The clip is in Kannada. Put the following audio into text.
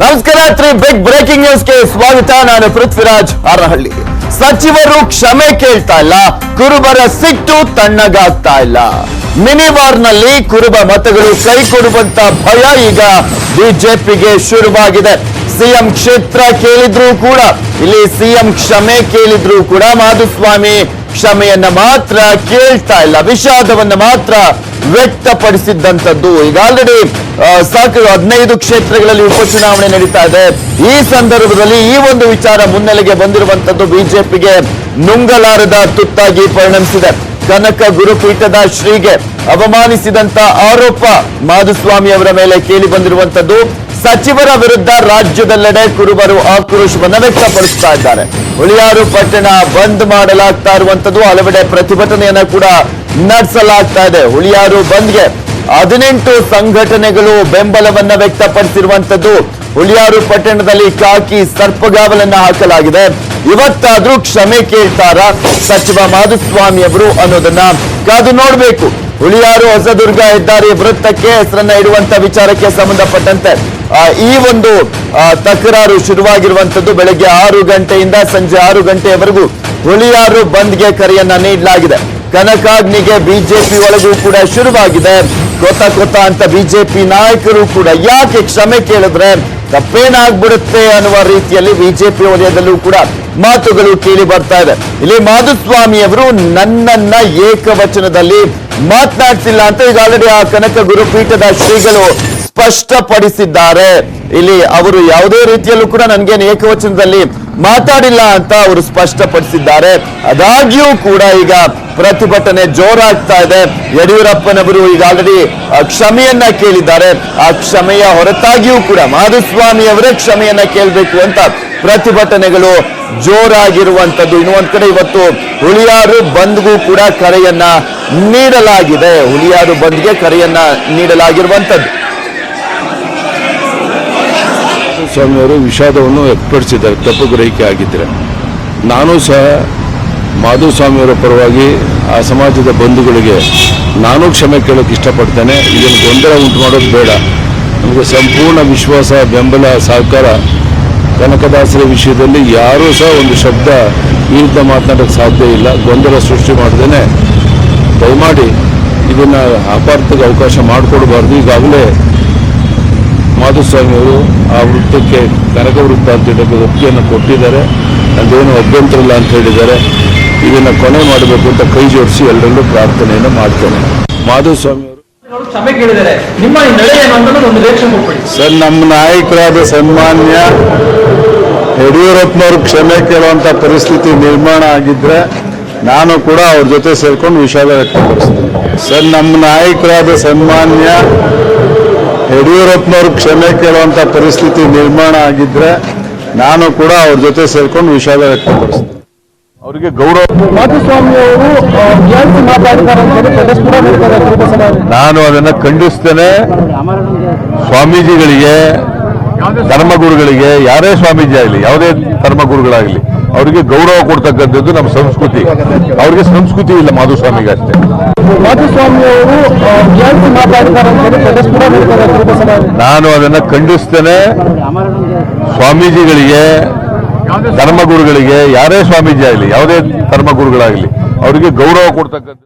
ನಮಸ್ಕಾರ. ಬಿಗ್ ಬ್ರೇಕಿಂಗ್ ನ್ಯೂಸ್ಗೆ ಸ್ವಾಗತ. ನಾನು ಪೃಥ್ವಿರಾಜ್ ಹಾರನಹಳ್ಳಿ. ಸಚಿವರು ಕ್ಷಮೆ ಕೇಳ್ತಾ ಇಲ್ಲ, ಕುರುಬರ ಸಿಟ್ಟು ತಣ್ಣಗಾಗ್ತಾ ಇಲ್ಲ. ಮಿನಿ ವಾರ್ನಲ್ಲಿ ಕುರುಬ ಮತಗಳು ಕೈ ಕೊಡುವಂತ ಭಯ ಈಗ ಬಿಜೆಪಿಗೆ ಶುರುವಾಗಿದೆ. ಸಿಎಂ ಕ್ಷೇತ್ರ ಕೇಳಿದ್ರು ಕೂಡ, ಇಲ್ಲಿ ಸಿಎಂ ಕ್ಷಮೆ ಕೇಳಿದ್ರು ಕೂಡ ಮಾಧುಸ್ವಾಮಿ ಕ್ಷಮೆಯನ್ನ ಮಾತ್ರ ಕೇಳ್ತಾ ಇಲ್ಲ, ವಿಷಾದವನ್ನ ಮಾತ್ರ ವ್ಯಕ್ತಪಡಿಸಿದ್ದಂಥದ್ದು. ಈಗ ಆಲ್ರೆಡಿ ಸಾಕು 15 ಕ್ಷೇತ್ರಗಳಲ್ಲಿ ಉಪಚುನಾವಣೆ ನಡೀತಾ ಇದೆ. ಈ ಸಂದರ್ಭದಲ್ಲಿ ಈ ಒಂದು ವಿಚಾರ ಮುನ್ನೆಲೆಗೆ ಬಂದಿರುವಂತದ್ದು ಬಿಜೆಪಿಗೆ ನುಂಗಲಾರದ ತುತ್ತಾಗಿ ಪರಿಣಮಿಸಿದೆ. ಕನಕ ಗುರುಪೀಠದ ಶ್ರೀಗೆ ಅವಮಾನಿಸಿದಂತ ಆರೋಪ ಮಾಧುಸ್ವಾಮಿ ಅವರ ಮೇಲೆ ಕೇಳಿ ಬಂದಿರುವಂತದ್ದು. ಸಚಿವರ ವಿರುದ್ಧ ರಾಜ್ಯದೆಲ್ಲೆಡೆ ಕುರುಬರು ಆಕ್ರೋಶವನ್ನು ವ್ಯಕ್ತಪಡಿಸ್ತಾ ಇದ್ದಾರೆ. ಹುಳಿಯಾರು ಪಟ್ಟಣ ಬಂದ್ ಮಾಡಲಾಗ್ತಾ ಇರುವಂತದ್ದು, ಹಲವೆಡೆ ಪ್ರತಿಭಟನೆಯನ್ನ ಕೂಡ ನಡೆಸಲಾಗ್ತಾ ಇದೆ. ಹುಳಿಯಾರು ಬಂದ್ಗೆ 18 ಸಂಘಟನೆಗಳು ಬೆಂಬಲವನ್ನ ವ್ಯಕ್ತಪಡಿಸಿರುವಂತದ್ದು. ಹುಳಿಯಾರು ಪಟ್ಟಣದಲ್ಲಿ ಕಾಕಿ ಸರ್ಪಗಾವಲನ್ನ ಹಾಕಲಾಗಿದೆ. ಇವತ್ತಾದ್ರೂ ಕ್ಷಮೆ ಕೇಳ್ತಾರ ಸಚಿವ ಮಾಧುಸ್ವಾಮಿ ಅವರು ಅನ್ನೋದನ್ನ ಕಾದು ನೋಡಬೇಕು. ಹುಳಿಯಾರು ಹೊಸದುರ್ಗ ಹೆದ್ದಾರಿ ವೃತ್ತಕ್ಕೆ ಹೆಸರನ್ನ ಇಡುವಂತ ವಿಚಾರಕ್ಕೆ ಸಂಬಂಧಪಟ್ಟಂತೆ ಈ ಒಂದು ತಕರಾರು ಶುರುವಾಗಿರುವಂತದ್ದು. ಬೆಳಗ್ಗೆ 6 ಗಂಟೆಯಿಂದ ಸಂಜೆ 6 ಗಂಟೆಯವರೆಗೂ ಹುಳಿಯಾರು ಬಂದ್ಗೆ ಕರೆಯನ್ನ ನೀಡಲಾಗಿದೆ. ಕನಕಾಗ್ನಿಗೆ ಬಿಜೆಪಿ ಒಳಗೂ ಕೂಡ ಶುರುವಾಗಿದೆ. ಕೊತ್ತ ಅಂತ ಬಿಜೆಪಿ ನಾಯಕರು ಕೂಡ ಯಾಕೆ ಕ್ಷಮೆ ಕೇಳಿದ್ರೆ ತಪ್ಪೇನಾಗ್ಬಿಡುತ್ತೆ ಅನ್ನುವ ರೀತಿಯಲ್ಲಿ ಬಿಜೆಪಿ ವಲಯದಲ್ಲೂ ಕೂಡ ಮಾತುಗಳು ಕೇಳಿ ಬರ್ತಾ ಇದೆ. ಇಲ್ಲಿ ಮಾಧುಸ್ವಾಮಿ ಅವರು ನನ್ನನ್ನ ಏಕವಚನದಲ್ಲಿ ಮಾತನಾಡ್ತಿಲ್ಲ ಅಂತ ಈಗ ಆಲ್ರೆಡಿ ಆ ಕನಕ ಗುರುಪೀಠದ ಶ್ರೀಗಳು ಸ್ಪಷ್ಟಪಡಿಸಿದ್ದಾರೆ. ಇಲ್ಲಿ ಅವರು ಯಾವುದೇ ರೀತಿಯಲ್ಲೂ ಕೂಡ ನನಗೇನು ಏಕವಚನದಲ್ಲಿ ಮಾತಾಡಿಲ್ಲ ಅಂತ ಅವರು ಸ್ಪಷ್ಟಪಡಿಸಿದ್ದಾರೆ. ಆದಾಗ್ಯೂ ಕೂಡ ಈಗ ಪ್ರತಿಭಟನೆ ಜೋರಾಗ್ತಾ ಇದೆ. ಯಡಿಯೂರಪ್ಪನವರು ಈಗ ಆಲ್ರೆಡಿ ಕ್ಷಮೆಯನ್ನ ಕೇಳಿದ್ದಾರೆ. ಆ ಕ್ಷಮೆಯ ಹೊರತಾಗಿಯೂ ಕೂಡ ಮಾಧುಸ್ವಾಮಿ ಅವರೇ ಕ್ಷಮೆಯನ್ನ ಕೇಳಬೇಕು ಅಂತ ಪ್ರತಿಭಟನೆಗಳು ಜೋರಾಗಿರುವಂತದ್ದು. ಇನ್ನೊಂದ್ ಕಡೆ ಇವತ್ತು ಹುಳಿಯಾರು ಬಂದ್ಗೂ ಕೂಡ ಕರೆಯನ್ನ ನೀಡಲಾಗಿದೆ. ಹುಳಿಯಾರು ಬಂದ್ಗೆ ಕರೆಯನ್ನ ನೀಡಲಾಗಿರುವಂತದ್ದು. ಸ್ವಾಮಿಯವರು ವಿಷಾದವನ್ನು ವ್ಯಕ್ತಪಡಿಸಿದ್ದಾರೆ. ತಪ್ಪು ಗ್ರಹಿಕೆ ಆಗಿದ್ದರೆ ನಾನು ಸಹ ಮಾಧುಸ್ವಾಮಿಯವರ ಪರವಾಗಿ ಆ ಸಮಾಜದ ಬಂಧುಗಳಿಗೆ ನಾನು ಕ್ಷಮೆ ಕೇಳೋಕೆ ಇಷ್ಟಪಡ್ತೇನೆ. ಇದನ್ನು ಗೊಂದಲ ಉಂಟು ಮಾಡೋದು ಬೇಡ. ನಮಗೆ ಸಂಪೂರ್ಣ ವಿಶ್ವಾಸ, ಬೆಂಬಲ, ಸಹಕಾರ. ಕನಕದಾಸರ ವಿಷಯದಲ್ಲಿ ಯಾರೂ ಸಹ ಒಂದು ಶಬ್ದ ವಿರುದ್ಧ ಮಾತನಾಡೋಕ್ಕೆ ಸಾಧ್ಯ ಇಲ್ಲ. ಗೊಂದಲ ಸೃಷ್ಟಿ ಮಾಡ್ದೇನೆ ದಯಮಾಡಿ ಇದನ್ನು ಅಪಾರ್ಥಕ್ಕೆ ಅವಕಾಶ ಮಾಡಿಕೊಡಬಾರ್ದು. ಈಗಾಗಲೇ ಮಾಧುಸ್ವಾಮಿಯವರು ಆ ವೃತ್ತಕ್ಕೆ ಕನಕ ವೃತ್ತ ಅಂತ ಹೇಳೋಕ್ಕೆ ಒಪ್ಪಿಗೆಯನ್ನು ಕೊಟ್ಟಿದ್ದಾರೆ. ಅದೇನು ಅಭ್ಯಂತರ ಇಲ್ಲ ಅಂತ ಹೇಳಿದ್ದಾರೆ. ಇದನ್ನು ಕೊನೆ ಮಾಡಬೇಕು ಅಂತ ಕೈ ಜೋಡಿಸಿ ಎಲ್ಲರಲ್ಲೂ ಪ್ರಾರ್ಥನೆಯನ್ನು ಮಾಡ್ತೇನೆ. ಮಾಧುಸ್ವಾಮಿ ಅವರು ಕ್ಷಮೆ ಕೇಳಿದ್ದಾರೆ. ನಿಮ್ಮ ನಡೆ ಏನು ಅಂತ ಒಂದು ರಿಯಾಕ್ಷನ್ ಕೊಟ್ಬಿಡಿ ಸರ್. ನಮ್ಮ ನಾಯಕರಾದ ಸನ್ಮಾನ್ಯ ಯಡಿಯೂರಪ್ಪನವರು ಕ್ಷಮೆ ಕೇಳುವಂಥ ಪರಿಸ್ಥಿತಿ ನಿರ್ಮಾಣ ಆಗಿದ್ರೆ ನಾನು ಕೂಡ ಅವ್ರ ಜೊತೆ ಸೇರ್ಕೊಂಡು ವಿಷಾದ ವ್ಯಕ್ತಪಡಿಸ್ತೀನಿ ಸರ್. ನಮ್ಮ ನಾಯಕರಾದ ಸನ್ಮಾನ್ಯ ಯಡಿಯೂರಪ್ಪನವರು ಕ್ಷಮೆ ಕೇಳುವಂಥ ಪರಿಸ್ಥಿತಿ ನಿರ್ಮಾಣ ಆಗಿದ್ರೆ ನಾನು ಕೂಡ ಅವ್ರ ಜೊತೆ ಸೇರ್ಕೊಂಡು ವಿಷಾದ ವ್ಯಕ್ತಪಡಿಸ್ತೀನಿ. ಅವರಿಗೆ ಗೌರವ. ಮಾಧುಸ್ವಾಮಿ ಅವರು ನಾನು ಅದನ್ನು ಖಂಡಿಸ್ತೇನೆ. ಸ್ವಾಮೀಜಿಗಳಿಗೆ, ಧರ್ಮಗುರುಗಳಿಗೆ, ಯಾರೇ ಸ್ವಾಮೀಜಿ ಆಗಲಿ, ಯಾವುದೇ ಧರ್ಮಗುರುಗಳಾಗಲಿ, ಅವರಿಗೆ ಗೌರವ ಕೊಡ್ತಕ್ಕಂಥದ್ದು ನಮ್ಮ ಸಂಸ್ಕೃತಿ. ಅವ್ರಿಗೆ ಸಂಸ್ಕೃತಿ ಇಲ್ಲ, ಮಾಧುಸ್ವಾಮಿಗೆ ಅಷ್ಟೇ. ಮಾಧುಸ್ವಾಮಿ ಅವರು ನಾನು ಅದನ್ನು ಖಂಡಿಸ್ತೇನೆ. ಸ್ವಾಮೀಜಿಗಳಿಗೆ, ಧರ್ಮಗುರುಗಳಿಗೆ, ಯಾರೇ ಸ್ವಾಮೀಜಿ ಆಗಲಿ, ಯಾವುದೇ ಧರ್ಮಗುರುಗಳಾಗಲಿ, ಅವರಿಗೆ ಗೌರವ ಕೊಡ್ತಕ್ಕಂಥ